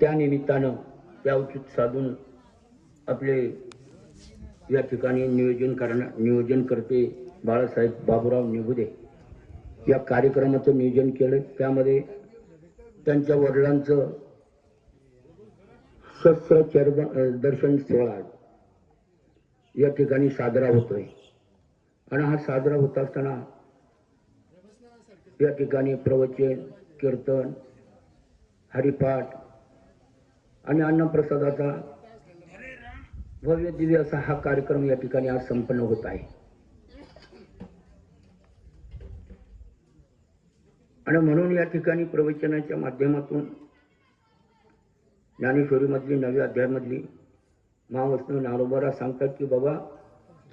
त्या निमित्तानं त्या औचित साधून आपले या ठिकाणी नियोजन करते बाळासाहेब बाबूराव निगुदे या कार्यक्रमाचं नियोजन केलं. त्यामध्ये त्यांच्या वडिलांचं शस्त्र दर्शन सोहळा या ठिकाणी साजरा होतोय आणि हा साजरा होत असताना या ठिकाणी प्रवचन, कीर्तन, हरिपाठ आणि अन्नप्रसादाचा भव्य दिव्य असा हा कार्यक्रम या ठिकाणी आज संपन्न होत आहे. आणि म्हणून या ठिकाणी प्रवचनाच्या माध्यमातून ज्ञानेश्वरी मधली 9व्या अध्यायामधली महावैष्णव ज्ञानोबा सांगतात की बाबा,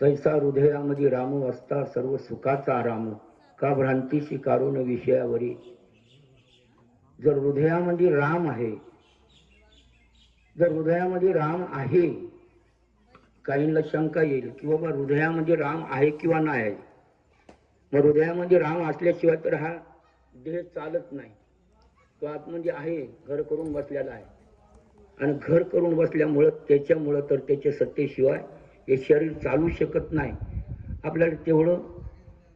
तैसा हृदयामध्ये राम वसता सर्व सुखाचा आराम, का भ्रांती शिकारून विषयावरी. जर हृदयामध्ये राम आहे, जर हृदयामध्ये राम आहे, काहींना शंका येईल की बाबा हृदयामध्ये राम आहे किंवा नाही आहे. मग हृदयामध्ये राम असल्याशिवाय तर हा देह चालत नाही. तो आतमध्ये आहे, घर करून बसलेला आहे आणि घर करून बसल्यामुळं त्याच्यामुळं तर त्याच्या सत्तेशिवाय हे शरीर चालू शकत नाही. आपल्याला तेवढं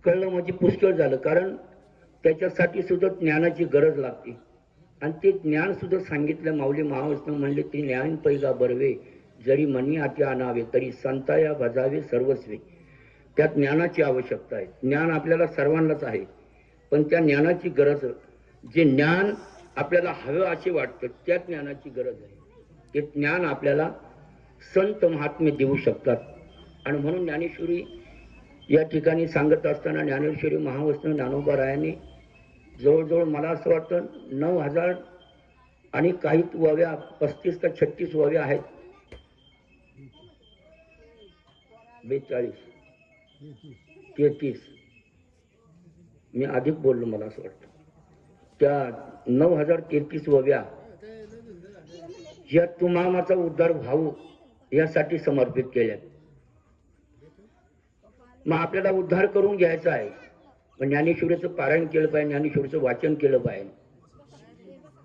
कळलं म्हणजे पुष्कळ झालं, कारण त्याच्यासाठी सुद्धा ज्ञानाची गरज लागते आणि ते ज्ञान सुद्धा सांगितलं. माऊली महावैष्णव म्हणले ते ज्ञान पैगा बरवे, जरी मनी आती आणावे तरी संताया भजावे सर्वस्वी. त्या ज्ञानाची आवश्यकता आहे. ज्ञान आपल्याला सर्वांनाच आहे, पण त्या ज्ञानाची गरज, जे ज्ञान आपल्याला हवं असे वाटतं त्या ज्ञानाची गरज आहे. ते ज्ञान आपल्याला संत महात्मे देऊ शकतात. आणि म्हणून ज्ञानेश्वरी या ठिकाणी सांगत असताना ज्ञानेश्वरी महावैष्णव ज्ञानोबारायांनी जवळजवळ मला असं वाटतं 9,000 आणि काही वव्या 35 का 36 वव्या आहेत, 42 33 मी अधिक बोललो मला असं वाटतं. त्या 9,033 वव्या या तुमामाचा उद्धार व्हावं यासाठी समर्पित केल्या. मग आपल्याला उद्धार करून घ्यायचा आहे, पण ज्ञानेश्वरीचं पारायण केलं पाहिजे, ज्ञानेश्वरीचं वाचन केलं पाहिजे.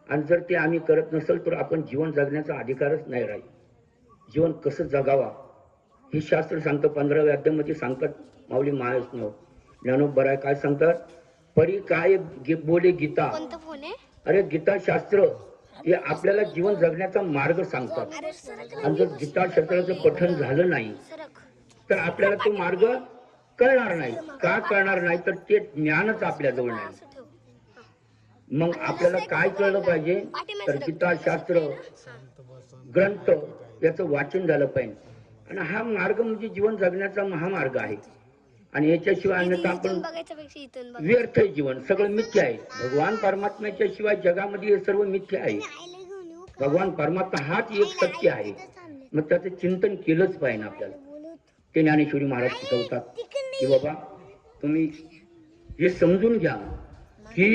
आणि जर ते आम्ही करत नसेल तर आपण जीवन जगण्याचा अधिकारच नाही राहील. जीवन कसं जगावा हे शास्त्र सांगतं. 15व्या अध्यायामध्ये सांगतात माऊली महावैष्णव ज्ञानोबा काय सांगतात, परी काय बोले गीता. अरे गीता शास्त्र हे आपल्याला जीवन जगण्याचा मार्ग सांगतात. आणि जर गीता शास्त्राचं पठण झालं नाही तर आपल्याला तो मार्ग कळणार नाही. का कळणार नाही तर ते ज्ञानच आपल्याजवळ नाही. मग आपल्याला काय कळलं पाहिजे तर गीता शास्त्र ग्रंथ याचं वाचन झालं पाहिजे. आणि हा मार्ग म्हणजे जीवन जगण्याचा महामार्ग आहे. आणि याच्याशिवाय अन्यथा आपण व्यर्थ आहे. जीवन सगळं मिथ्या आहे. भगवान परमात्म्याच्या शिवाय जगामध्ये हे सर्व मिथ्या आहे. भगवान परमात्मा हाच एक सत्य आहे. मग त्याचं चिंतन केलंच पाहिजे आपल्याला. ते ज्ञानेश्वरी महाराज शिकवतात की बाबा तुम्ही हे समजून घ्या की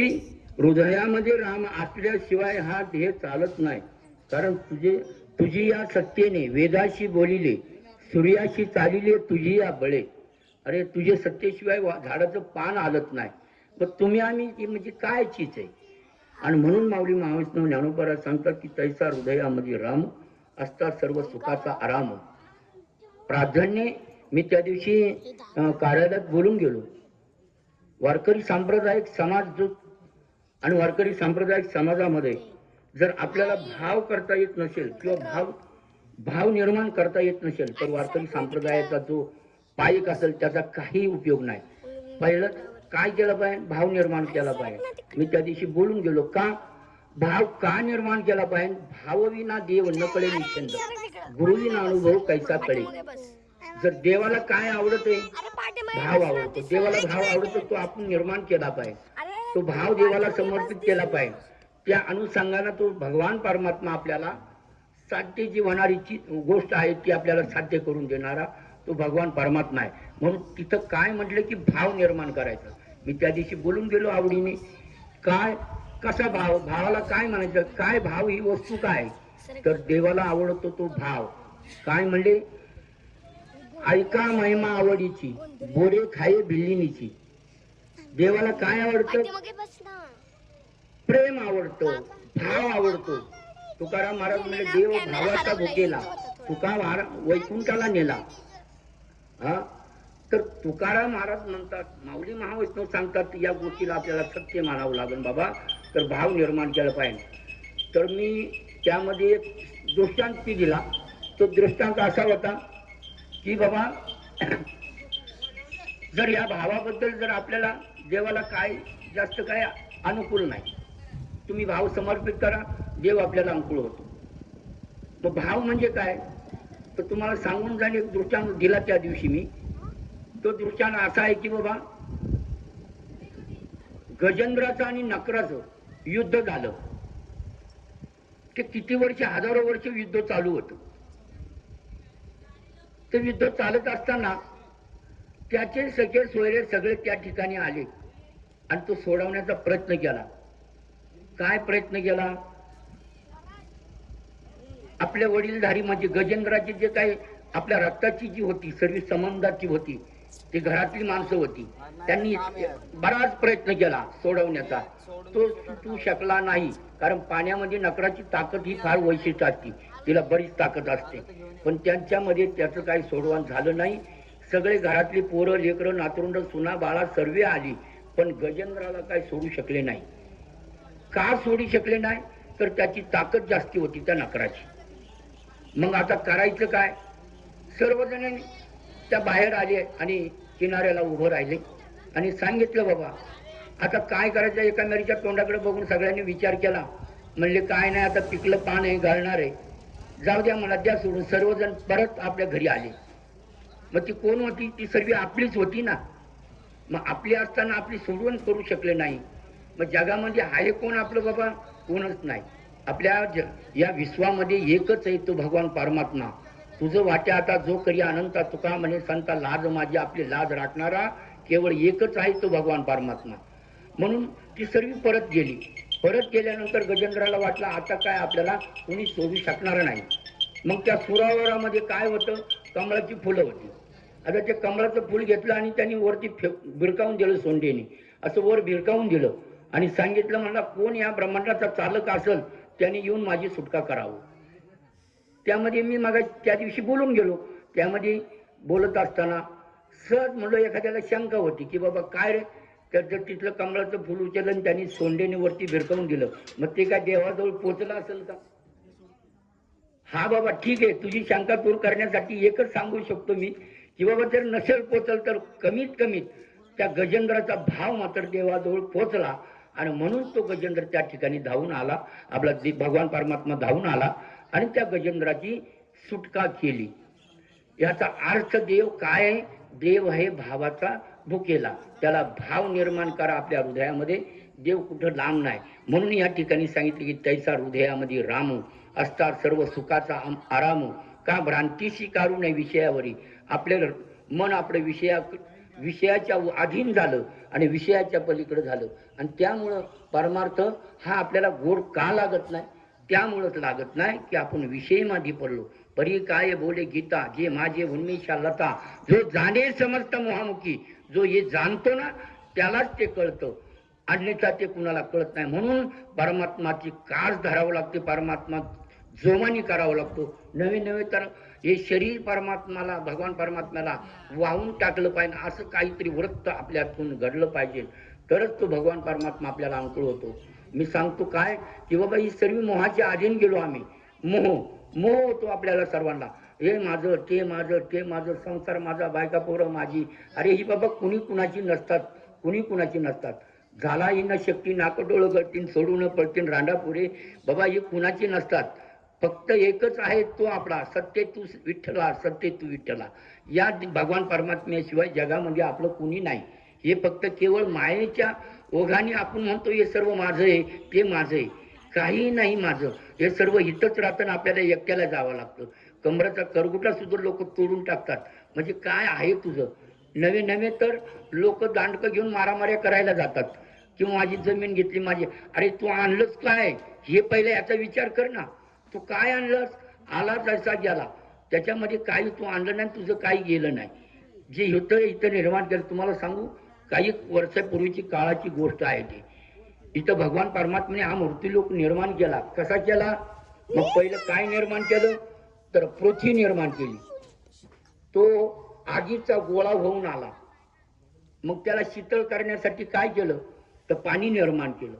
हृदयामध्ये राम असल्याशिवाय हा देह चालत नाही. कारण तुझी या सत्तेने वेदाशी बोलिले, सूर्याशी चालिले तुझी या बळे. अरे तुझे सत्तेशिवाय झाडाचं पान हालत नाही. मग तुम्ही आम्ही म्हणजे काय चीज आहे. आणि म्हणून माऊली महावैष्णव ज्ञानोबा सांगतात की तैसा हृदयामध्ये राम असता सर्व सुखाचा आराम. प्राधान्य मी त्या दिवशी कार्यालयात बोलून गेलो. वारकरी सांप्रदायिक समाज जो आणि वारकरी सांप्रदायिक समाजामध्ये जर आपल्याला भाव करता येत नसेल किंवा भाव निर्माण करता येत नसेल तर वारकरी संप्रदायाचा जो पायक असेल त्याचा काही उपयोग नाही. पहिलं काय केलं पाहिजे, भाव निर्माण केला पाहिजे. मी त्या दिवशी बोलून गेलो. का भाव का निर्माण केला पाहिजे. भावविना देव न कळे निश्चिंत, गुरुविना अनुभव कैसा कळे. जर देवाला काय आवडते, भाव आवडतो. देवाला भाव आवडतो तो आपण निर्माण केला पाहिजे. तो भाव देवाला समर्पित केला पाहिजे. त्या अनुषंगाने तो भगवान परमात्मा आपल्याला साध्य जी होणारी गोष्ट आहे ती आपल्याला साध्य करून देणारा तो भगवान परमात्मा आहे. म्हणून तिथं काय म्हटलं की भाव निर्माण करायचा. मी त्या दिवशी बोलून गेलो आवडीने. काय कसा भाव, भावाला काय म्हणायचं, काय भाव ही वस्तू काय तर देवाला आवडतो तो भाव. काय म्हणले, ऐका महिमा आवडीची, बोरे खाये भिल्लिनीची. देवाला काय आवडतं, प्रेम आवडतं, भाव आवडतो. तुकाराम महाराज म्हणजे देव भावाचा भुकेला, तुका वैकुंठाला नेला. हा, तर तुकाराम महाराज म्हणतात, माऊली महावैष्णव सांगतात, या गोष्टीला आपल्याला सत्य मानावं लागेल बाबा, तर भाव निर्माण केला पाहिजे. तर मी त्यामध्ये एक दृष्टांत दिला. तो दृष्टांत असा होता की बाबा, जर या भावाबद्दल जर आपल्याला देवाला काय जास्त काय अनुकूल नाही, तुम्ही भाव समर्पित करा, देव आपल्याला अनुकूल होतो. मग भाव म्हणजे काय, तर तुम्हाला सांगून जाणे एक दृष्टांत दिला त्या दिवशी मी. तो दृष्टांत असा आहे की बाबा, गजेंद्राचं आणि नकराचं युद्ध झालं. ते किती वर्ष, हजारो वर्ष युद्ध चालू होतं. ते युद्ध चालत असताना त्याचे सगळे सोयरे सगळे त्या ठिकाणी आले आणि तो सोडवण्याचा प्रयत्न केला. काय प्रयत्न केला, आपल्या वडीलधारी म्हणजे गजेंद्राची जे काही आपल्या रक्ताची जी होती, सर्व संबंधाची होती, ती घरातली माणसं होती, त्यांनी बराच प्रयत्न केला सोडवण्याचा. तो सुटू शकला नाही, कारण पाण्यामध्ये नकराची ताकद ही फार वैशिष्ट्य असते, तिला बरीच ताकद असते. पण त्यांच्यामध्ये त्याचं काही सोडवण झालं नाही. सगळे घरातली पोरं, लेकरं, नातरुंड, सुना, बाळा सर्वे आली, पण गजेंद्राला काही सोडू शकले नाही. का सोडू शकले नाही, तर त्याची ताकद जास्ती होती त्या नकराची. मग आता करायचं काय, सर्वजण त्या बाहेर आले आणि किनाऱ्याला उभं राहिले आणि सांगितलं, बाबा आता काय करायचं. एका मेरीच्या तोंडाकडे बघून सगळ्यांनी विचार केला. म्हणले काय नाही, आता पिकलं पान आहे, गाळणार आहे, जाऊ द्या, मला द्या सोडून. सर्वजण परत आपल्या घरी आले. मग ती कोण होती, ती सर्व आपलीच होती ना. मग आपली असताना आपली सोडवण करू शकले नाही. मग जगामध्ये आहे कोण आपलं, बाबा कोणच नाही. आपल्या या विश्वामध्ये एकच आहे, तो भगवान परमात्मा. तुझं वाटे आता जो करी अनंता, तुका म्हणे संता लाज माझी, आपली लाज राखणारा केवळ एकच आहे, तो भगवान परमात्मा. म्हणून ती सर्व परत गेली. परत गेल्यानंतर गजेंद्राला वाटलं आता काय आपल्याला कोणी सोडू शकणार नाही. मग त्या सुरावरामध्ये काय होतं, कमळाची फुलं होती. आता ते कमळाचं फुल घेतलं आणि त्यांनी वरती भिरकावून दिलं सोंडेने, असं वर भिरकावून दिलं आणि सांगितलं, म्हणला कोण या ब्रह्मांडाचा चालक असेल त्याने येऊन माझी सुटका करावं. त्यामध्ये मी मग त्या दिवशी बोलून गेलो. त्यामध्ये बोलत असताना सहज म्हणलं, एखाद्याला शंका होती की बाबा काय रे, तर जर तिथलं कमळाचं फुल उचललं आणि त्यांनी सोंडेने वरती भिरकावून दिलं, मग ते काय देवाजवळ पोचलं असेल का. हा बाबा ठीक आहे, तुझी शंका दूर करण्यासाठी एकच सांगू शकतो मी की बाबा जर नसेल पोचल तर कमीत कमीत त्या गजेंद्राचा भाव मात्र देवाजवळ पोचला. आणि म्हणून तो गजेंद्र त्या ठिकाणी धावून आला, आपला भगवान परमात्मा धावून आला आणि त्या गजेंद्राची सुटका केली. याचा अर्थ देव काय, देव आहे भावाचा भुकेला. त्याला भाव निर्माण करा आपल्या हृदयामध्ये. देव कुठं लांब नाही. म्हणून या ठिकाणी सांगितले की तैसा हृदयामध्ये राम असता सर्व सुखाचा आराम, का भ्रांतीशी काढू नये विषयावरी. आपले मन आपलं विषयाच्या अधीन झालं आणि विषयाच्या पलीकडे झालं आणि त्यामुळं परमार्थ हा आपल्याला गोड का लागत नाही, त्यामुळंच लागत नाही की आपण विषयमध्ये पडलो. परी काय बोले गीता, जे माझे उन्मेषा लता, जो जाणे समजत मोहामुखी. जो हे जाणतो ना त्यालाच ते कळतं, अन्यथा ते कुणाला कळत नाही. म्हणून परमात्माची कास धरावं लागते, परमात्मा जोमानी करावं लागतो. नवे नवे तर हे शरीर परमात्माला, भगवान परमात्म्याला वाहून टाकलं पाहिजे, असं काहीतरी वृत्त आपल्यातून घडलं पाहिजे, तरच तो भगवान परमात्मा आपल्याला अनुकूल होतो. मी सांगतो काय की बाबा ही सर्व मोहाच्या अधीन गेलो आम्ही. मोह होतो आपल्याला सर्वांना. हे माझं, ते माझं, ते माझं, संसार माझा, बायका पोरं माझी. अरे ही बाबा कुणी कुणाची नसतात, कुणी कुणाची नसतात. झाला ही न शक्ती नाकडोळ गळतीन, सोडून पडतीन रांडापुरे. बाबा ही कुणाची नसतात. फक्त एकच आहे, तो आपला सत्य तू विठ्ठला, सत्य तू विठ्ठला. या भगवान परमात्म्याशिवाय जगामध्ये आपलं कुणी नाही. हे फक्त केवळ मायेच्या ओघाने आपण म्हणतो हे सर्व माझं आहे, ते माझं आहे. काही नाही माझं, हे सर्व इथंच राहतं. आपल्याला एकट्याला जावं लागतं. कमराचा करगुटा सुद्धा लोक तोडून टाकतात. म्हणजे काय आहे तुझं. नवे नवे तर लोक दांडकं घेऊन मारामाऱ्या करायला जातात किंवा माझी जमीन घेतली माझी. अरे तू आणलंच काय हे पहिले याचा विचार कर ना. तू काय आणलंस, आला जसा गेला, त्याच्यामध्ये काही तू आणलं नाही, तुझं काही गेलं नाही. जे होतं इथं निर्माण केलं. तुम्हाला सांगू, काही वर्षापूर्वीची काळाची गोष्ट आहे ती. इथं भगवान परमात्म्याने हा मूर्तिलोक निर्माण केला. कसा केला, मग पहिलं काय निर्माण केलं तर पृथ्वी निर्माण केली. तो आगीचा गोळा होऊन आला. मग त्याला शीतल करण्यासाठी काय केलं तर पाणी निर्माण केलं.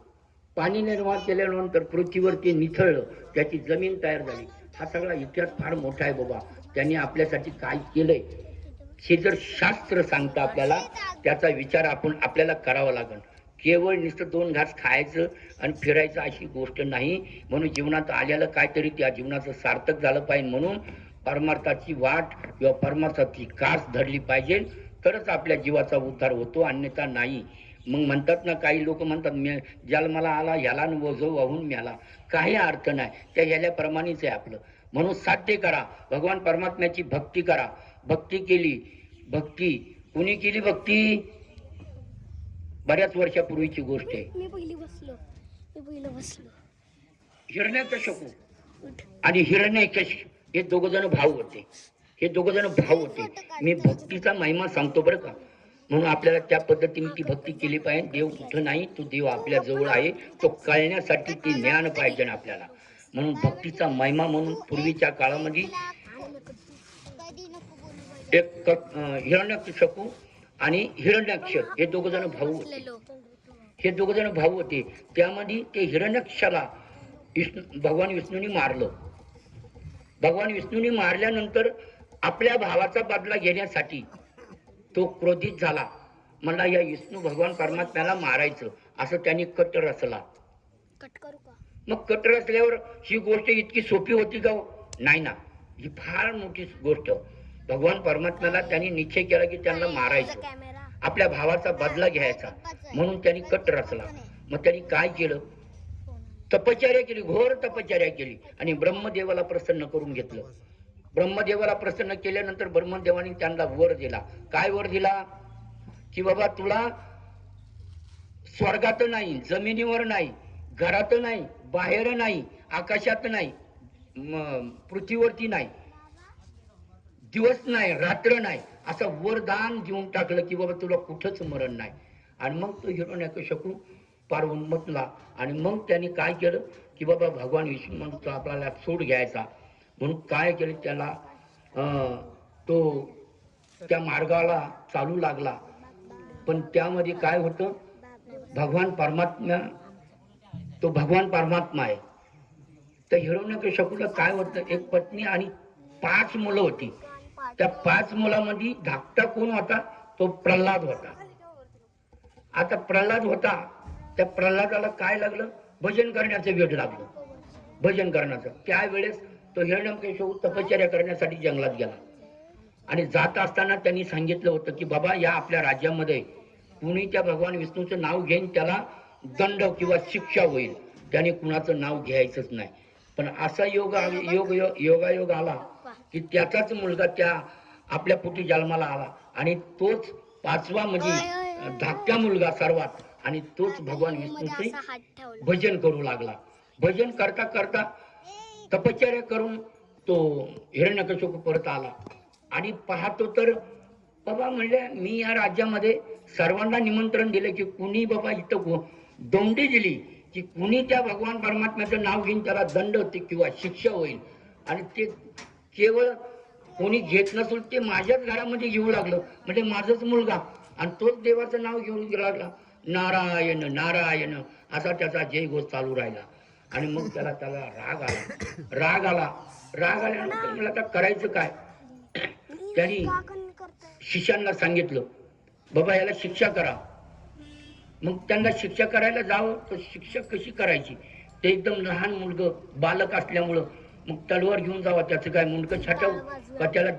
पाणी निर्माण केल्यानंतर पृथ्वीवरती निथळलं, त्याची जमीन तयार झाली. हा सगळा इतिहास फार मोठा आहे बाबा. त्यांनी आपल्यासाठी काय केलंय हे जर शास्त्र सांगतं आपल्याला, त्याचा विचार आपल्याला करावा लागेल. केवळ नुसतं 2 घास खायचं आणि फिरायचं अशी गोष्ट नाही. म्हणून जीवनात आलेलं काहीतरी त्या जीवनाचं सार्थक झालं पाहिजे. म्हणून परमार्थाची वाट किंवा परमार्थाची कास धरली पाहिजे, तरच आपल्या जीवाचा उद्धार होतो, अन्यथा नाही. मग म्हणतात ना, काही लोक म्हणतात जन्माला आला ह्याला जो वाहून मेला. काही अर्थ नाही, त्या ह्याल्याप्रमाणेच आहे आपलं. म्हणून साध्य करा, भगवान परमात्म्याची भक्ती करा. भक्ती केली. भक्ती कुणी केली? भक्ती बऱ्याच वर्षापूर्वीची गोष्ट आहे. मी पहिली बसलो. हिरण्यकश्यपू आणि हिरण्यकश हे दोघ जण भाऊ होते. मी भक्तीचा महिमा सांगतो बरं का. म्हणून आपल्याला त्या पद्धतीने ती भक्ती केली पाहिजे. देव कुठं नाही, तो देव आपल्या जवळ आहे. तो कळण्यासाठी ती ज्ञान पाहिजे आपल्याला. म्हणून भक्तीचा महिमा म्हणून पूर्वीच्या काळामध्ये एक हिरण्यकश्यपू आणि हिरण्याक्ष हे दोघ जण भाऊ होते. त्यामध्ये ते हिरण्याक्षाला भगवान विष्णूंनी मारलं. भगवान विष्णूंनी मारल्यानंतर आपल्या भावाचा बदला घेण्यासाठी तो क्रोधित झाला. मला या विष्णू भगवान परमात्म्याला मारायचं, असं त्यांनी कट रचला. मग कट रचल्यावर ही गोष्ट इतकी सोपी होती का? नाही ना, ही फार मोठी गोष्ट. भगवान परमात्म्याला त्यांनी निश्चय केला की त्यांना मारायचं, आपल्या भावाचा बदला घ्यायचा. म्हणून त्यांनी कट रचला. मग त्यांनी काय केलं? तपश्चर्या केली, घोर तपश्चर्या केली आणि ब्रह्मदेवाला प्रसन्न करून घेतलं. ब्रह्मदेवाला प्रसन्न केल्यानंतर ब्रह्मदेवाने त्यांना वर दिला. काय वर दिला? की बाबा तुला स्वर्गात नाही, जमिनीवर नाही, घरात नाही, बाहेर नाही, आकाशात नाही, पृथ्वीवरती नाही, दिवस नाही, रात्र नाही, असं वरदान देऊन टाकलं की बाबा तुला कुठंच मरण नाही. आणि मग तो हिरण्यकश्यपू पार उन्मतला. आणि मग त्यांनी काय केलं की बाबा भगवान विष्णू म्हणतो आपल्याला सोड घ्यायचा. म्हणून काय केलं, त्याला तो त्या मार्गाला चालू लागला. पण त्यामध्ये काय होतं, भगवान परमात्मा आहे. तर हिरण्यकश्यपूला काय होतं, एक पत्नी आणि 5 मुलं होती. त्या 5 मुलांमध्ये धाकटा कोण होता? तो प्रल्हाद होता. आता प्रल्हाद होता, त्या प्रल्हादाला काय लागलं? भजन करण्याचं वेळ लागलं. भजन करण्याचं. त्यावेळेस तो हिरण्यकश्यपू तपश्चर्या करण्यासाठी जंगलात गेला. आणि जात असताना त्यांनी सांगितलं होतं की बाबा या आपल्या राज्यामध्ये कुणी त्या भगवान विष्णूचं नाव घेईन त्याला दंड किंवा शिक्षा होईल. त्याने कुणाचं नाव घ्यायचंच नाही. पण असा योगायोग आला की त्याचाच मुलगा त्या आपल्या पोटी जन्माला आला. आणि तोच 5वा म्हणजे धाकटा मुलगा सर्वात, आणि तोच भगवान विष्णूचे भजन करू लागला. भजन करता करता तपश्चर्या करून तो हिरण्यकश्यपू परत आला. आणि पाहतो तर बाबा म्हणले, मी या राज्यामध्ये सर्वांना निमंत्रण दिले की कुणी बाबा इथं दोंडी दिली की कुणी त्या भगवान परमात्म्याचं नाव घेऊन त्याला दंड होते किंवा शिक्षा होईल. आणि ते केवळ कोणी घेत नसून ते माझ्याच घरामध्ये येऊ लागलं. म्हणजे माझाच मुलगा, आणि तोच देवाचं नाव घेऊन लागला, नारायण नारायण असा त्याचा जय घोष चालू राहिला. आणि मग त्याला राग आल्यानंतर मला आता करायचं काय? त्यांनी शिष्यांना सांगितलं बाबा याला शिक्षा करा. मग त्यांना शिक्षा करायला जावं, तर शिक्षा कशी करायची? ते एकदम लहान मुलगा बालक असल्यामुळं मग तलवार घेऊन जावं, त्याचं काय मुंडकं छाटावं का त्याला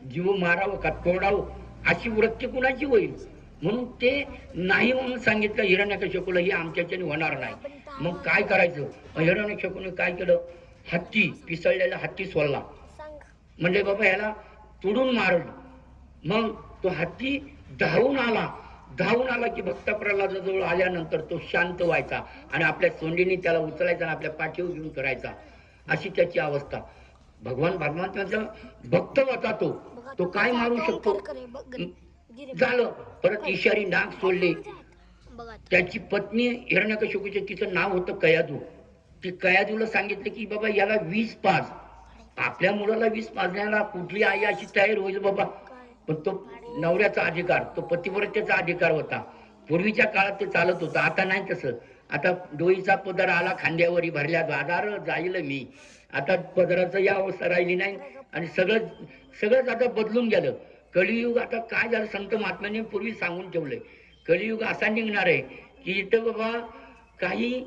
जीव मारावं का तोडावं, अशी वृत्ती कुणाची होईल? म्हणून ते नाही म्हणून सांगितलं हिरण्यकश्यपूला, हे आमच्याच्याने होणार नाही. मग काय करायचं? हिरण्यकश्यपूने काय केलं? हत्ती, पिसळलेला हत्ती सोडला. म्हणजे बाबा याला तोडून मारलं. मग तो हत्ती धावून आला की भक्त प्रल्हादाजवळ आल्यानंतर तो शांत व्हायचा आणि आपल्या सोंडीने त्याला उचलायचा आणि आपल्या पाठीवर घेऊन फिरायचा. अशी त्याची अवस्था. भगवान परमात्म्याचा भक्त होता तो काय मारू शकतो? झालं. परत ईशारी नाग सोडले. त्याची पत्नी हिरण्यकश्यपूचे, तिचं नाव होतं कयाधू. ती कयाजूला सांगितलं की बाबा याला 20 पाज, आपल्या मुलाला 20 पाजण्याला कुठली आई अशी तयार होईल बाबा. पण तो नवऱ्याचा अधिकार, तो पतिव्रतेचा अधिकार होता. पूर्वीच्या काळात ते चालत होतं, आता नाही तसं. आता डोईचा पदर आला खांद्यावरी भरल्या बाजार जाईल मी. आता पदराचं या अवस्था राहिली नाही आणि सगळंच आता बदलून गेलं. कलियुग आता काय झालं, संत महात्म्याने पूर्वी सांगून ठेवलंय. कलियुग असा निघणार आहे की इथं बाबा काही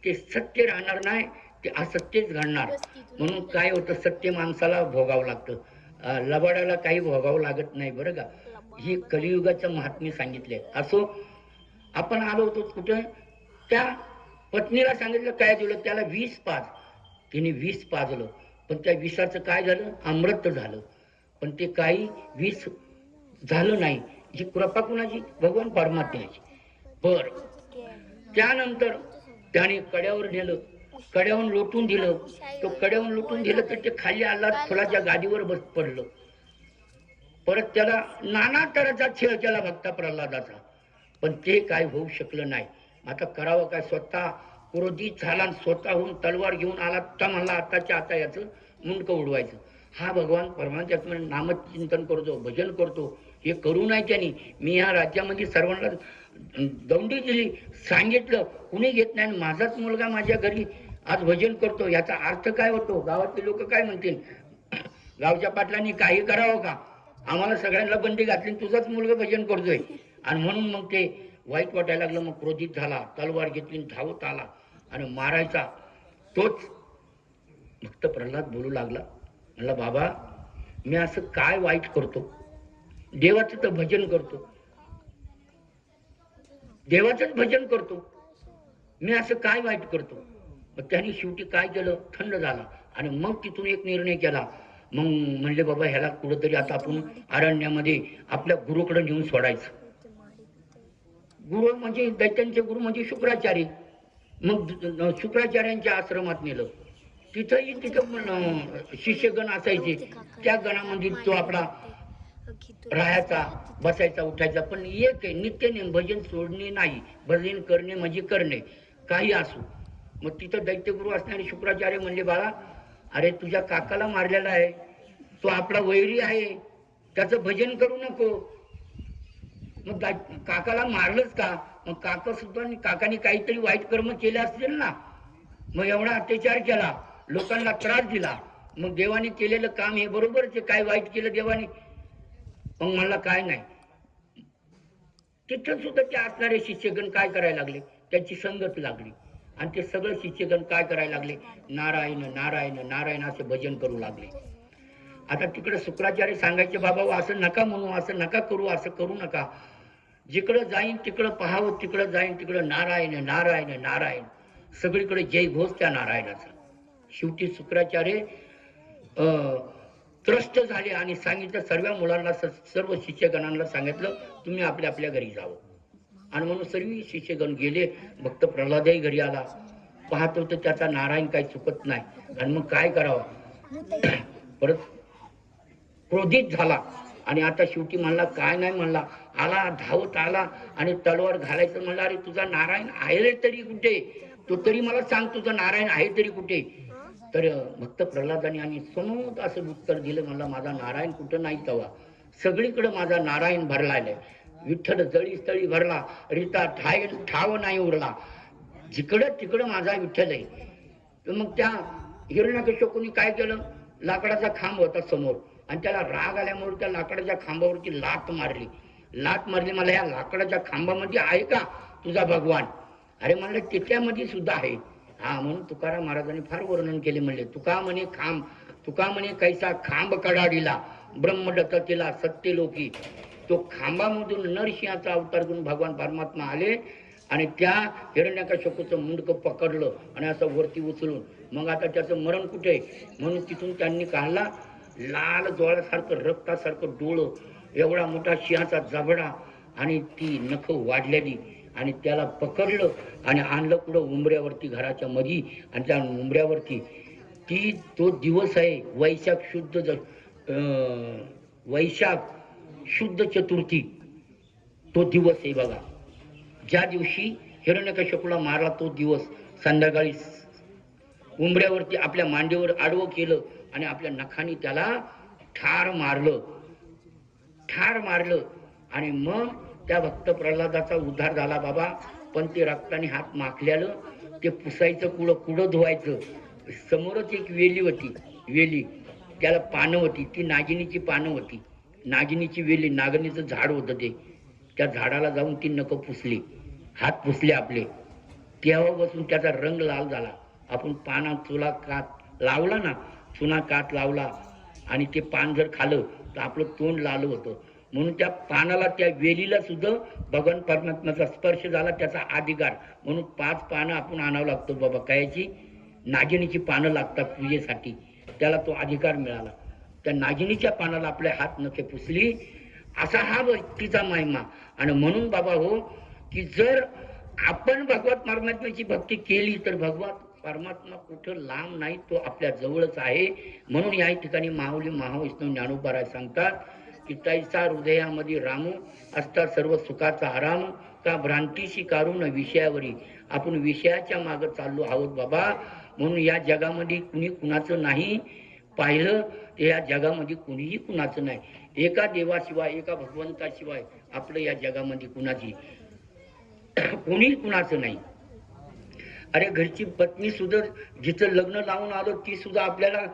ते सत्य राहणार नाही, ते असत्यच घडणार. म्हणून काय होतं, सत्य माणसाला भोगावं लागतं, लबाडाला काही भोगावं लागत नाही बरं का. ही कलियुगाचं महात्म्य सांगितलंय. असो, आपण आलो होतो कुठे, त्या पत्नीला सांगितलं काय दिलं, त्याला 20 पाज. तिने 20 पाजलं, पण त्या विषाचं काय झालं, अमृत झालं. पण ते काही विष झालं नाही. ही कृपा कुणाची, भगवान परमात्म्याची. बर, त्यानंतर त्याने कड्यावर नेलं, कड्यावरून लोटून दिलं. तो कड्यावरून लोटून दिलं तर ते खाली आला, फुलाच्या गादीवर बस पडलं. परत त्याला नाना तऱ्हेचा छळ केला भक्ता प्रल्हादाचा, पण ते काय होऊ शकलं नाही. आता करावं काय, स्वतः क्रोधित झाला, स्वतःहून तलवार घेऊन आला. तर म्हणला आताच्या आता याचं मुंडकं उडवायचं. हा भगवान परमात्मा नामचिंतन करतो, भजन करतो, हे करू नाही त्यांनी. मी ह्या राज्यामध्ये सर्वांना दौंडी दिली, सांगितलं, कुणी घेत नाही. माझाच मुलगा माझ्या घरी आज भजन करतो, याचा अर्थ काय होतो, गावातले लोक काय म्हणतील, गावच्या पाटलांनी काही करावं का, आम्हाला सगळ्यांना बंदी घातली, तुझाच मुलगा भजन करतोय. आणि म्हणून मग ते वाईट वाटायला लागलं. मग क्रोधित झाला, तलवार घेतली, धावत आला आणि मारायचा. तोच भक्त प्रल्हाद बोलू लागला, म्हणला बाबा मी असं काय वाईट करतो, देवाचं तर भजन करतो, देवाचंच भजन करतो, मी असं काय वाईट करतो. मग त्यांनी शेवटी काय केलं, थंड झाला आणि मग तिथून एक निर्णय केला. मग म्हणले बाबा ह्याला कुठंतरी आता आपण अरण्यामध्ये आपल्या गुरुकडे नेऊन सोडायचं. गुरु म्हणजे दैत्यांचे गुरु म्हणजे शुक्राचार्य. मग शुक्राचार्यांच्या आश्रमात नेलं. तिथं शिष्यगण असायचे, त्या गणामध्ये तो आपला राहायचा, बसायचा, उठायचा. पण एक आहे, नित्य नेम, भजन सोडणे नाही. भजन करणे म्हणजे करणे, काही असो. मग तिथं दैत्यगुरु असणारे शुक्राचार्य म्हणले, बाळा अरे तुझ्या काकाला मारलेला आहे, तो आपला वैरी आहे, त्याचं भजन करू नको. मग काकाला मारलंच का, मग काका सुद्धा, काकाने काहीतरी वाईट कर्म केले असतील ना, मग एवढा अत्याचार केला, लोकांना त्रास दिला, मग देवाने केलेलं काम हे बरोबरच आहे, काय वाईट केलं देवाने. मग मला काय नाही. तिथं सुद्धा ते असणारे शिष्यगण काय करायला लागले, त्याची संगत लागली आणि ते सगळे शिष्यगण काय करायला लागले, नारायण नारायण नारायण असे भजन करू लागले. आता तिकडे शुक्राचार्य सांगायचे, बाबा असं नका म्हणू, असं नका करू, असं करू नका. जिकडं जाईन तिकडं पाहावं, तिकडं जाईन तिकडं नारायण नारायण नारायण, सगळीकडे जय घोष त्या नारायणाचा. शेवटी शुक्राचार्य त्रस्त झाले आणि सांगितलं सर्व मुलांना, सर्व शिष्यगणांना सांगितलं, तुम्ही आपल्या आपल्या घरी जावं. आणि म्हणून सर्व शिष्यगण गेले. भक्त प्रल्हादही घरी आला. पाहतो तर त्याचा नारायण काही चुकत नाही. आणि मग काय करावं, परत क्रोधित झाला आणि आता शेवटी म्हणला, काय नाही म्हणला, आला धावत आला आणि तलवार घालायचं. म्हणला अरे तुझा नारायण आहे तरी कुठे, तो तरी मला सांग, तुझा नारायण आहे तरी कुठे. तर भक्त प्रल्हादाने आणि समोर असं उत्तर दिलं, म्हणला माझा नारायण कुठं नाही, तवा सगळीकडे माझा नारायण भरला आहे. विठ्ठल जळी स्थळी भरला, रीता ठाव नाही उरला, जिकडं तिकडं माझा विठ्ठल आहे. तर मग त्या हिरण्यकश्यपूने काय केलं, लाकडाचा खांब होता समोर आणि त्याला राग आल्यामुळे त्या लाकडाच्या खांबावरती लात मारली. मला या लाकडाच्या खांबामध्ये आहे का तुझा भगवान. अरे म्हणलं तिथल्यामध्ये सुद्धा आहे. हा, म्हणून तुकाराम महाराजांनी फार वर्णन केले. म्हणले तुका म्हणे कैसा खांब कडाडीला, ब्रह्मदत्त केला सत्य लोकी. तो खांबामधून नरसिंहाचा अवतार घेऊन भगवान परमात्मा आले आणि त्या हिरण्यकश्यपूचं मुंडकं पकडलं आणि असं वरती उचलून, मग आता त्याचं मरण कुठे, म्हणून तिथून त्यांनी काढला. लाल डोळ्यासारखं रक्तासारखं डोळं, एवढा मोठा सिंहाचा जबडा आणि ती नख वाढलेली, आणि त्याला पकडलं आणि आणलं कुठं उंबऱ्यावरती, घराच्या मधी. आणि त्या उंबऱ्यावरती तो दिवस आहे वैशाख शुद्ध चतुर्थी, तो दिवस आहे बघा. ज्या दिवशी हिरण्यकश्यपूला मारला तो दिवस, संध्याकाळी उंबऱ्यावरती आपल्या मांडीवर आडवं केलं आणि आपल्या नखानी त्याला ठार मारलं आणि मग त्या भक्त प्रल्हादाचा उद्धार झाला बाबा. पण ते रक्ताने हात माखल्यालं ते पुसायचं, कुडं धुवायचं. समोरच एक वेली होती, त्याला पानं होती, ती नागिनीची पानं होती, नागिनीची वेली, नागिनीचं झाड होतं ते. त्या झाडाला जाऊन ती नख पुसली, हात पुसले आपले. तेव्हापासून त्याचा रंग लाल झाला. आपण पानात चुना कात लावला ना, चुना कात लावला आणि ते पान जर खाल्लं तर आपलं तोंड लाल होतं. म्हणून त्या पानाला, त्या वेलीला सुद्धा भगवान परमात्म्याचा स्पर्श झाला, त्याचा अधिकार. म्हणून 5 पानं आपण आणावं लागतो बाबा. कायची? नागिनीची पानं लागतात पूजेसाठी, त्याला तो अधिकार मिळाला. त्या नागिनीच्या पानाला आपल्या हात नखे पुसली, असा हा भक्तीचा महिमा. आणि म्हणून बाबा हो, की जर आपण भगवत परमात्म्याची भक्ती केली तर भगवत परमात्मा कुठं लांब नाही, तो आपल्या जवळच आहे. म्हणून या ठिकाणी माऊली महावैष्णव ज्ञानोबा सांगतात की तैसा हृदयामध्ये रामू असता सर्व सुखाचा आराम, का भ्रांतीशी काढून विषयावरी. आपण विषयाच्या मागे चाललो आहोत बाबा. म्हणून या जगामध्ये कुणी कुणाचं नाही पाहिलं, या जगामध्ये कुणीही कुणाचं नाही. एका देवाशिवाय, एका भगवंताशिवाय आपलं या जगामध्ये कुणाची कोणी कुणाचं नाही. अरे घरची पत्नी सुद्धा, जिचं लग्न लावून आलो, ती सुद्धा आपल्याला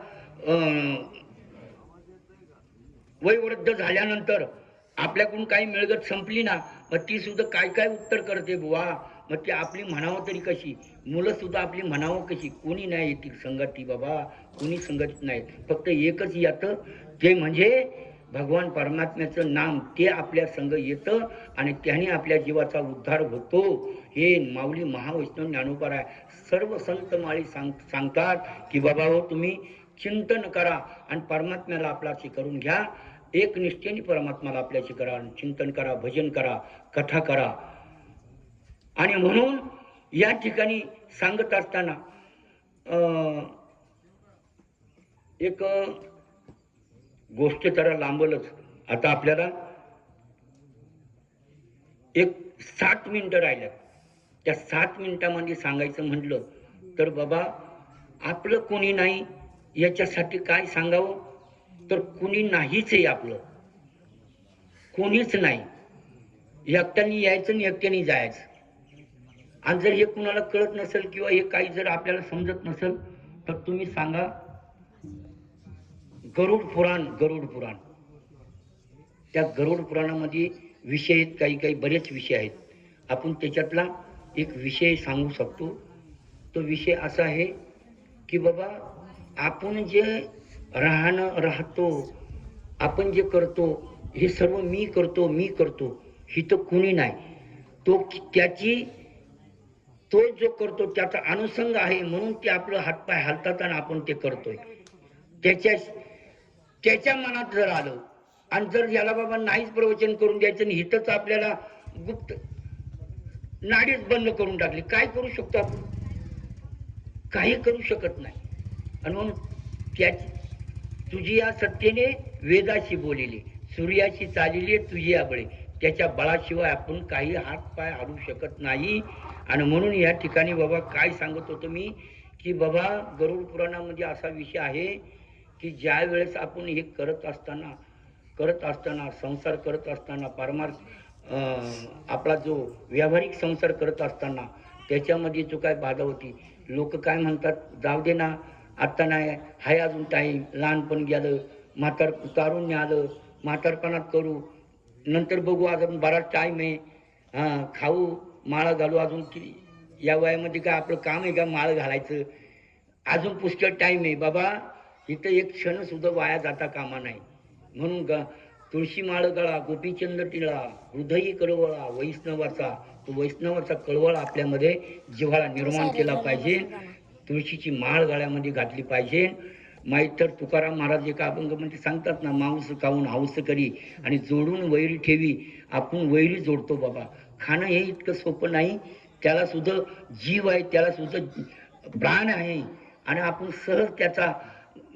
वयवृद्ध झाल्यानंतर आपल्याकडून काही मिळगत संपली ना, मग ती सुद्धा काय काय उत्तर करते बुवा. मग ती आपली म्हणावं तरी कशी, मुलं सुद्धा आपली म्हणावं कशी. कोणी नाही येतील संगती बाबा, कोणी संगत नाही. फक्त एकच येतं, ते म्हणजे भगवान परमात्म्याचं नाम. ते आपल्या संग येतं आणि त्याने आपल्या जीवाचा उद्धार होतो. हे माऊली महावैष्णव ज्ञानोबा सर्व संत माळी सांगतात की बाबा हो, तुम्ही चिंतन करा आणि परमात्म्याला आपल्याशी करून घ्या. एक निष्ठेने परमात्म्याला आपल्याशी करा, चिंतन करा, भजन करा, कथा करा. आणि म्हणून या ठिकाणी सांगत असताना एक गोष्ट जरा लांबलच. आता आपल्याला एक 7 मिनिटं राहिल्यात. त्या 7 मिनिटांमध्ये सांगायचं म्हटलं तर बाबा, आपलं कोणी नाही याच्यासाठी काय सांगावं, तर कुणी नाहीच आहे. आपलं कोणीच नाही. एकट्याने यायचं आणि एकट्याने जायचं. आणि जर हे कुणाला कळत नसेल किंवा हे काही जर आपल्याला समजत नसेल तर तुम्ही सांगा, गरुड पुराण. त्या गरुड पुराणामध्ये विषय आहेत, काही बरेच विषय आहेत. आपण त्याच्यातला एक विषय सांगू शकतो. तो विषय असा आहे की बाबा, आपण जे राहतो, आपण जे करतो, हे सर्व मी करतो ही तर कुणी नाही. तो जो करतो त्याचा अनुषंग आहे, म्हणून ते आपलं हातपाय हलतात आणि आपण ते करतोय. त्याच्या मनात जर आलं आणि जर याला बाबा नाहीच प्रवचन करून द्यायचं आणि हिथंच आपल्याला गुप्त नाडीच बंद करून टाकली, काय करू शकतो आपण? काही करू शकत नाही. आणि म्हणून तुझी या सत्तेने वेदाशी बोलिले, सूर्याशी चालिले तुझी आबळे. त्याच्या बळाशिवाय आपण काही हात पाय हलू शकत नाही. आणि म्हणून या ठिकाणी बाबा काय सांगत होतो मी, की बाबा गरुड पुराणामध्ये असा विषय आहे की ज्या वेळेस आपण हे करत असताना संसार करत असताना, आपला जो व्यावहारिक संसार करत असताना त्याच्यामध्ये जो काय बाधा होती, लोक काय म्हणतात, जाऊ दे ना, आत्ता नाही, हाय अजून टाईम, लहानपण गेलं, तारुण्य आलं, म्हातारपणात करू, नंतर बघू, अजून बराच टाईम आहे, खाऊ, माळा घालू, अजून किती या वयामध्ये काय आपलं काम आहे का माळ घालायचं, अजून पुष्कळ टाईम आहे. बाबा इथं एक क्षण सुद्धा वाया जाता कामा नाही. म्हणून तुळशी माळ गळा, गोपीचंद टिळा, हृदयी कळवळा वैष्णवाचा कळवळ आपल्यामध्ये जिव्हाळा निर्माण केला पाहिजे. तुळशीची माळ गळ्यामध्ये घातली पाहिजे. माईतर तुकाराम महाराज एका अभंगामध्ये सांगतात ना, मांस खाऊन हौस करी आणि जोडून वैरी ठेवी. आपण वैरी जोडतो बाबा. खाणं हे इतकं सोपं नाही. त्याला सुद्धा जीव आहे, त्याला सुद्धा प्राण आहे आणि आपण सहज त्याचा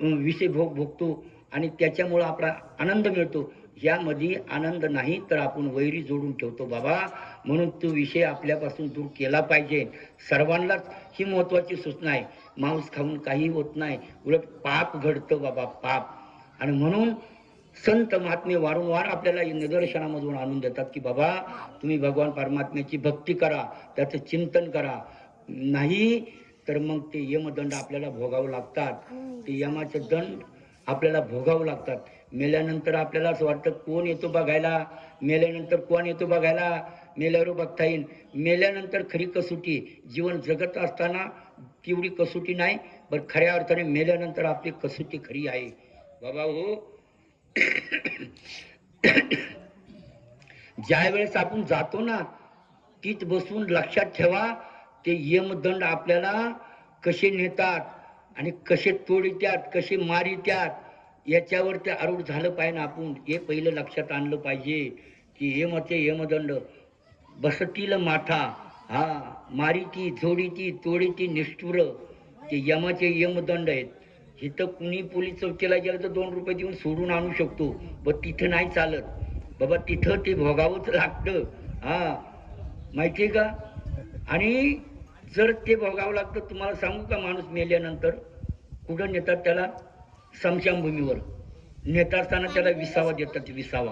विषय भोगतो आणि त्याच्यामुळं आपला आनंद मिळतो. यामध्ये आनंद नाही तर आपण वैरी जोडून ठेवतो बाबा. म्हणून तो विषय आपल्यापासून दूर केला पाहिजे. सर्वांनाच ही महत्वाची सूचना आहे. मांस खाऊन काही होत नाही, उलट पाप घडतं बाबा, पाप. आणि म्हणून संत महात्मे वारंवार आपल्याला निदर्शनामधून आणून देतात की बाबा तुम्ही भगवान परमात्म्याची भक्ती करा, त्याचं चिंतन करा. नाही तर मग ते यमदंड आपल्याला भोगावं लागतात. ते यमाचे दंड आपल्याला भोगावं लागतात. मेल्यानंतर आपल्याला असं वाटतं कोण येतो बघायला, मेल्यानंतर कोण येतो बघायला, मेल्यावर बघता येईल. मेल्यानंतर खरी कसोटी, जीवन जगत असताना तेवढी कसोटी नाही, पण खऱ्या अर्थाने मेल्यानंतर आपली कसोटी खरी आहे बाबा हो. ज्या वेळेस आपण जातो ना, तीच बसून लक्षात ठेवा ते यमदंड आपल्याला कसे नेतात आणि कसे तोडित्यात, कसे मारित्यात, याच्यावर ते आरूढ झालं पाहिजे. आपण हे पहिलं लक्षात आणलं पाहिजे की यमदंड बसतील माठा, हा मारिती झोडीती तोडीती निष्ठुर, ते यमाचे यमदंड आहेत. इथं कुणी पोलीस चौकीला गेलं तर 2 रुपये देऊन सोडून आणू शकतो, पण तिथं नाही चालत बाबा. तिथं ते भोगावंच लागतं. हा माहितीये का. आणि जर ते भोगावं लागतं, तुम्हाला सांगू का, माणूस मेल्यानंतर कुठं नेतात त्याला? स्मशानभूमीवर नेत असताना त्याला विसावा देतात. विसावा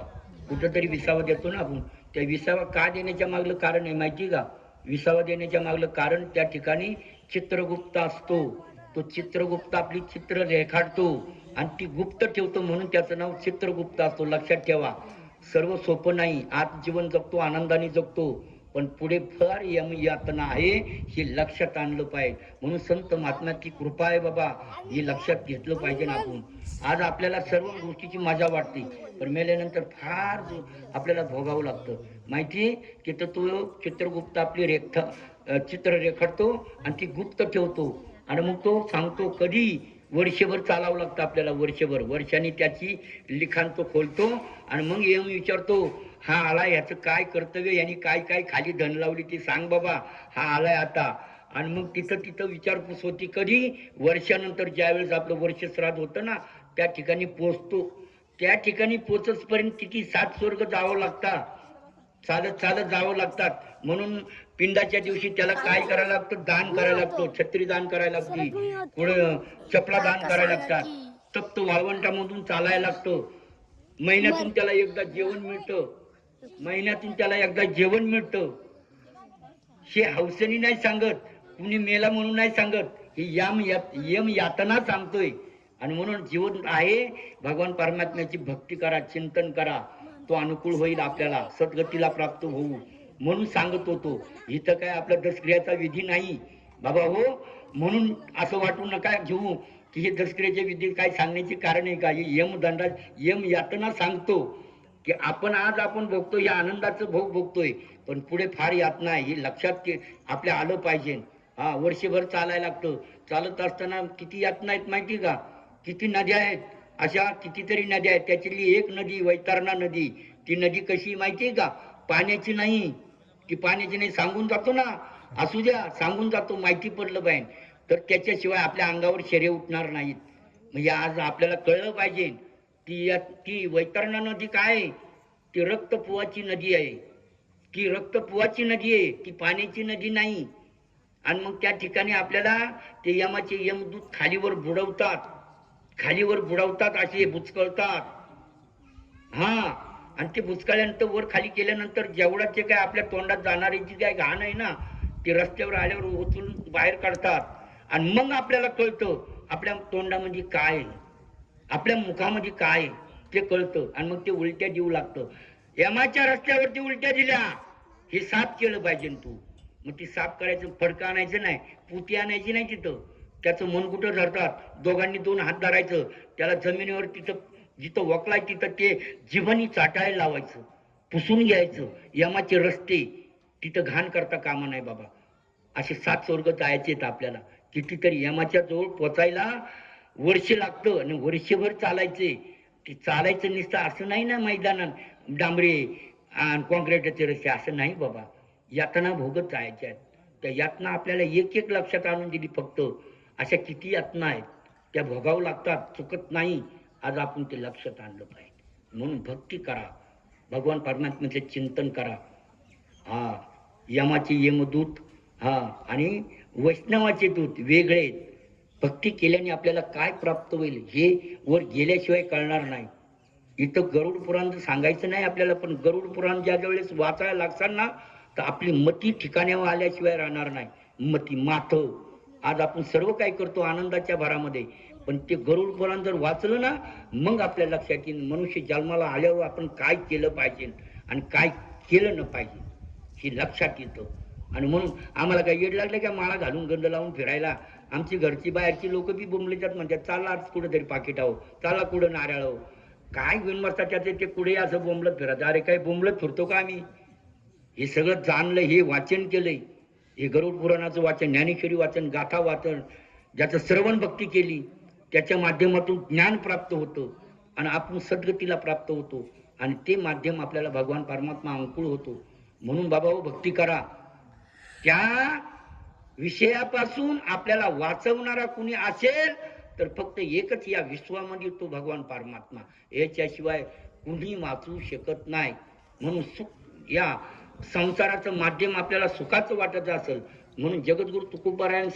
कुठंतरी विसावा देतो ना आपण. त्या विसावा का देण्याच्या मागलं कारण आहे माहिती का? विसावा देण्याच्या मागलं कारण त्या ठिकाणी चित्रगुप्त असतो. तो चित्रगुप्त आपली चित्र रेखाटतो आणि ती गुप्त ठेवतो, म्हणून त्याचं नाव चित्रगुप्त असतो. लक्षात ठेवा. सर्व सोपं नाही. आज जीवन जगतो, आनंदाने जगतो, पण पुढे फार यातना आहे, हे लक्षात आणलं पाहिजे. म्हणून संत महात्म्याची कृपा आहे बाबा, हे लक्षात घेतलं पाहिजे ना आपण. आज आपल्याला सर्व गोष्टीची मजा वाटते, पण मेल्यानंतर फार आपल्याला भोगावं लागतं. माहिती की तो चित्रगुप्त आपली चित्र रेखाटतो आणि ती गुप्त ठेवतो. आणि मग तो सांगतो कधी वर्षभर चालावं लागतं आपल्याला. वर्षाने त्याची लिखाण तो खोलतो आणि मग येऊन विचारतो, हा आला, याचं काय कर्तव्य, यांनी काय काय खाली धन लावली ती सांग बाबा, हा आलाय आता. आणि मग तिथं विचारपूस होती कधी? वर्षानंतर. ज्यावेळेस आपलं वर्ष श्राद्ध होतं ना, त्या ठिकाणी पोचतो. त्या ठिकाणी पोचसपर्यंत किती 7 स्वर्ग जावं लागतात, चालत चालत जावं लागतात. म्हणून पिंडाच्या दिवशी त्याला काय करायला लागतं? दान करायला लागतं. छत्री दान करायला लागती, पुढे चपला दान करायला लागतात. तप्त वाळवंटामधून चालायला लागतं. महिन्यातून त्याला एकदा जेवण मिळतं. हे हौसेनी नाही सांगत, कुणी मेला म्हणून नाही सांगत, ही यम यातना सांगतोय. आणि म्हणून जीवन आहे, भगवान परमात्म्याची भक्ती करा, चिंतन करा, तो अनुकूल होईल आपल्याला, सद्गतीला प्राप्त होऊ म्हणून सांगत होतो. इथं काय आपल्या दसक्रियाचा विधी नाही बाबा हो. म्हणून असं वाटू नका घेऊ की हे दसक्रियाचे विधी काय सांगण्याचे कारण आहे का? हे यम यातना सांगतो की आपण भोगतो, या आनंदाचं भोग भोगतोय, पण पुढे फार यातना आहे, हे लक्षात आपल्या आलं पाहिजे. हा वर्षभर चालायला लागतं. चालत असताना किती यातना आहेत माहिती का? किती नद्या आहेत, अशा कितीतरी नद्या आहेत. त्याच्यातली एक नदी वैतरणा नदी. ती नदी कशी माहिती आहे का? पाण्याची नाही. ती पाण्याची नाही, सांगून जातो ना, असू द्या सांगून जातो, माहिती पडलं पाहिजे. तर त्याच्याशिवाय आपल्या अंगावर शरीर उठणार नाहीत. म्हणजे आज आपल्याला कळलं पाहिजे ती वैतरणा नदी काय आहे? ती रक्तपुवाची नदी आहे. ती रक्तपुवाची नदी आहे, ती पाण्याची नदी नाही. आणि मग त्या ठिकाणी आपल्याला ते यमाचे यमदूत खालीवर बुडवतात, असे बुचकळतात. हा, आणि ते बुचकळल्यानंतर वर खाली केल्यानंतर जेवढा जे काय आपल्या तोंडात जाणारी जी काय घाण आहे ना, ती रस्त्यावर आल्यावर उचलून बाहेर काढतात. आणि मग आपल्याला कळतं आपल्या तोंडामध्ये काय आहे, आपल्या मुखामध्ये काय ते कळतं. आणि मग ते उलट्या देऊ लागतं. यमाच्या रस्त्यावरती उलट्या दिल्या, हे साफ केलं पाहिजे तू. मग ती साफ करायचं, फडकं आणायचं नाही, पुती आणायची नाही तिथं. त्याचं मन कुठं धरतात, दोघांनी 2 हात धरायचं, त्याला जमिनीवर तिथं जिथं वकलाय तिथं ते जिभनी चाटायला लावायचं, पुसून घ्यायचं. यमाचे रस्ते तिथं घाण करता कामा नाही बाबा. असे 7 स्वर्ग जायचे आपल्याला. कितीतरी यमाच्या जवळ पोचायला वर्ष लागतं आणि वर्षभर चालायचे. ते चालायचं नुसतं असं नाही ना, मैदानात डांबरे आणि कॉन्क्रीटचे रस्ते असं नाही बाबा. यातना भोगत जायच्या आहेत. त्या यातना आपल्याला एक एक लक्षात आणून दिली फक्त. अशा किती यातना आहेत, त्या भोगावं लागतात, चुकत नाही. आज आपण ते लक्षात आणलं पाहिजे. म्हणून भक्ती करा, भगवान परमात्म्याचे चिंतन करा. हा, यमाचे यमदूत हा आणि वैष्णवाचे दूत वेगळे आहेत. भक्ती केल्याने आपल्याला काय प्राप्त होईल हे वर गेल्याशिवाय कळणार नाही. इथं गरुड पुराण सांगायचं नाही आपल्याला, पण गरुड पुराण ज्या वेळेस वाचायला लागतात ना, तर आपली मती ठिकाण्यावर आल्याशिवाय राहणार नाही. मती माथ आज आपण सर्व काय करतो आनंदाच्या भरामध्ये, पण ते गरुड पुराण जर वाचलं ना, मग आपल्या लक्षात येईल मनुष्य जन्माला आल्यावर आपण काय केलं पाहिजे आणि काय केलं न पाहिजे हे लक्षात येतं. आणि म्हणून आम्हाला काय येड लागलं का माळा घालून गंध लावून फिरायला. आमची घरची बाहेरची लोक बी बोंबलेतात, म्हणतात चालला आज कुठेतरी पाकिट आहो, चालला कुठं नारळ आहो, काय विनमरतात त्याचे ते कुठे असं बोंबलत फिरत. अरे काय बोंबलत फिरतो का आम्ही? हे सगळं जाणलं, हे वाचन केलंय, हे गरुड पुराणाचं वाचन, ज्ञानेश्वरी वाचन, गाथा वाचन, ज्याचं श्रवण भक्ती केली त्याच्या माध्यमातून ज्ञान प्राप्त होतं आणि आपण सद्गतीला प्राप्त होतो आणि ते माध्यम आपल्याला भगवान परमात्मा अंकुळ होतो. म्हणून बाबा भक्ती करा. त्या विषयापासून आपल्याला वाचवणारा कुणी असेल तर फक्त एकच या विश्वामध्ये, तो भगवान परमात्मा. याच्याशिवाय कुणी वाचू शकत नाही. म्हणून सुख या संसाराचं माध्यम आपल्याला सुखाचं वाटत असेल म्हणून जगद्गुरु तुकोबारायण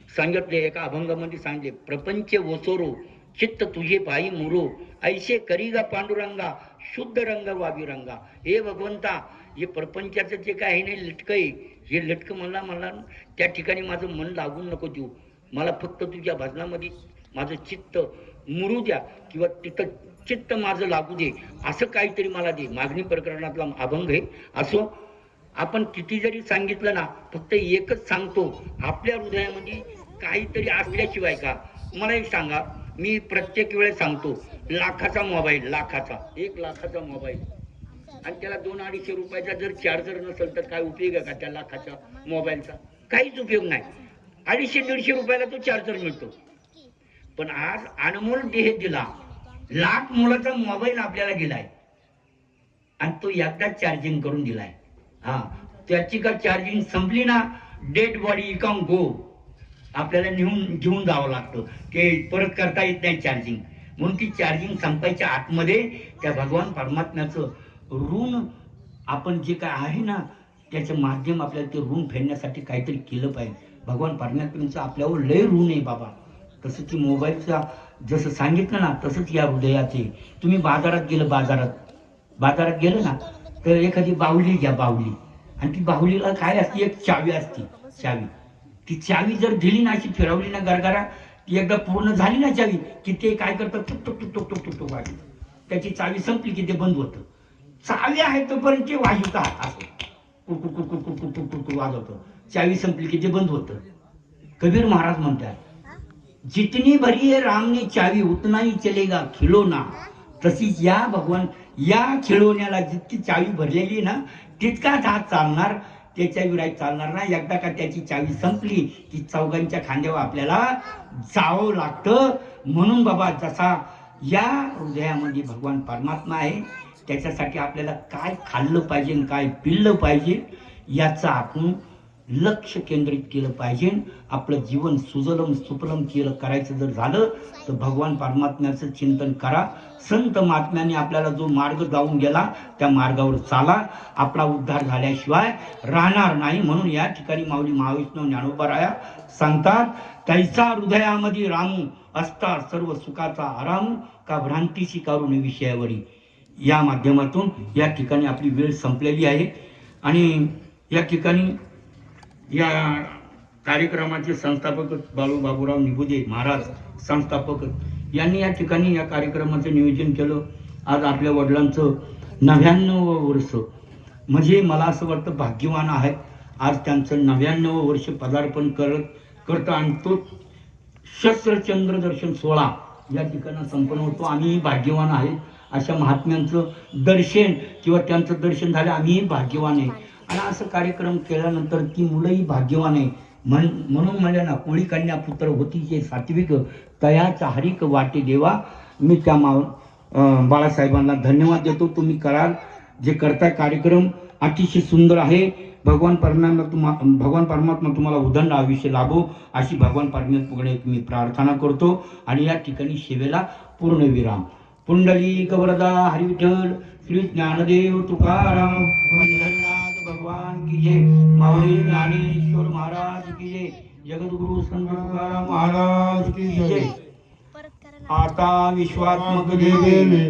सांगितले एका अभंगामध्ये सांगितले, प्रपंच वसोरो चित्त तुझे पायी मुरो, ऐसे करीगा पांडुरंगा शुद्ध रंग वाभिरंगा. हे भगवंता, हे प्रपंचाचं जे काय आहे ना लटकं आहे, हे लटकं मला त्या ठिकाणी माझं मन लागून नको देऊ. मला फक्त तुझ्या भजनामध्ये माझं चित्त मुरू द्या किंवा तिथं चित्त माझं लागू दे, असं काहीतरी मला दे. मागणी प्रकरणातला अभंग आहे. असो, आपण किती जरी सांगितलं ना, फक्त एकच सांगतो, आपल्या हृदयामध्ये काहीतरी असल्याशिवाय का. मला एक सांगा, मी प्रत्येक वेळेस सांगतो, लाखाचा मोबाईल, लाखाचा 1 लाखाचा मोबाईल आणि त्याला 200-250 रुपयाचा जर चार्जर नसेल तर काय उपयोग आहे का त्या लाखाच्या मोबाईलचा? काहीच उपयोग नाही. 250-150 रुपयाला तो चार्जर मिळतो. पण आज अनमोल देह दिला, लाख मुलाचा मोबाईल आपल्याला दिलाय आणि तो एकदाच चार्जिंग करून दिलाय. हा, त्याची का चार्जिंग संपली ना, डेड बॉडी कम गो, आपल्याला घेऊन जावं लागतं, ते परत करता येत नाही चार्जिंग. म्हणून ती चार्जिंग संपायच्या आतमध्ये त्या भगवान परमात्म्याचं ऋण आपण जे काय आहे ना, त्याचं माध्यम आपल्याला ते ऋण फेडण्यासाठी काहीतरी केलं पाहिजे. भगवान परमात्म्याचं आपल्यावर लय ऋण आहे बाबा. तसं ती मोबाईलचा जसं सांगितलं ना, तसंच या हृदयाचे. तुम्ही बाजारात गेलं ना, तर एखादी बाहुली घ्या, बाहुली, आणि ती बाहुलीला काय असते, एक चावी असते. ती चावी जर दिली ना, अशी फिरवली ना गरगरा, ती एकदा पूर्ण झाली ना चावी की ते काय करतं, टुक टुक टुक टुक टुक टुक वाजतं. त्याची चावी संपली की ते बंद होतं. चावी आहे तोपर्यंत ते वाजवतं असं कुक कुक कुक कुक कुक कुक वाजवतं. चावी संपली की ते बंद होतं. कबीर महाराज म्हणतात, जितनी भरी है राम ने चावी उतना ही चलेगा खिलौना. तशीच या भगवान या खिळवण्याला जितकी चावी भरलेली ना, तितकाच हात चालणार, त्याच्या विराट चालणार ना. एकदा का त्याची चावी संपली की चौघांच्या खांद्यावर आपल्याला जावं लागतं. म्हणून बाबा, जसा या हृदयामध्ये भगवान परमात्मा आहे, त्याच्यासाठी आपल्याला काय खाल्लं पाहिजे, काय पिल्लं पाहिजे, याचं आपण लक्ष केंद्रित केलं पाहिजे. आपलं जीवन सुजलम सुफलम करायचं जर झालं तर भगवान परमात्म्याचं चिंतन करा. संत महात्म्याने आपल्याला जो मार्ग जाऊन गेला त्या मार्गावर चाला. आपला उद्धार झाल्याशिवाय राहणार नाही. म्हणून या ठिकाणी माऊली महाविष्णू ज्ञानोबाराया सांगतात, तैसा हृदयामध्ये रामू असता सर्व सुखाचा आराम, का भ्रांतीशी करून विषयावरी. या माध्यमातून या ठिकाणी आपली वेळ संपलेली आहे आणि या ठिकाणी या कार्यक्रमाचे संस्थापक बाळू बाबूराव निबुदे महाराज संस्थापक यांनी या ठिकाणी या कार्यक्रमाचं नियोजन केलं. आज आपल्या वडिलांचं 99वं वर्ष, म्हणजे मला असं वाटतं भाग्यवान आहेत. आज त्यांचं 99वं वर्ष पदार्पण करतं आणि तो शस्त्रचंद्र दर्शन सोहळा या ठिकाणी संपन्न होतो. आम्ही भाग्यवान आहे. अशा महात्म्यांचं दर्शन किंवा त्यांचं दर्शन झालं, आम्हीही भाग्यवान आहे. आणि असं कार्यक्रम केल्यानंतर ती मुलंही भाग्यवान आहे. म्हणून म्हणजे ना, कोळी कन्या पुत्र होती जे सात्विक, तयाचा हरिक वाटे देवा. मी त्या बाळासाहेबांना धन्यवाद देतो. तुम्ही कराल जे करताय कार्यक्रम अतिशय सुंदर आहे. भगवान परमात्मा तुम्हाला उदंड आयुष्य लाभो अशी भगवान परमात्म्याकडे मी प्रार्थना करतो आणि या ठिकाणी सेवेला पूर्ण विराम. पुंडलिक वरदा हरिविठ्ठल श्री ज्ञानदेव तुकाराम पंढरनाथ भगवान की जय माऊली ज्ञानेश्वर महाराज की जय जगद्गुरु संत तुकाराम महाराज की जय. आता विश्वात्मक देवे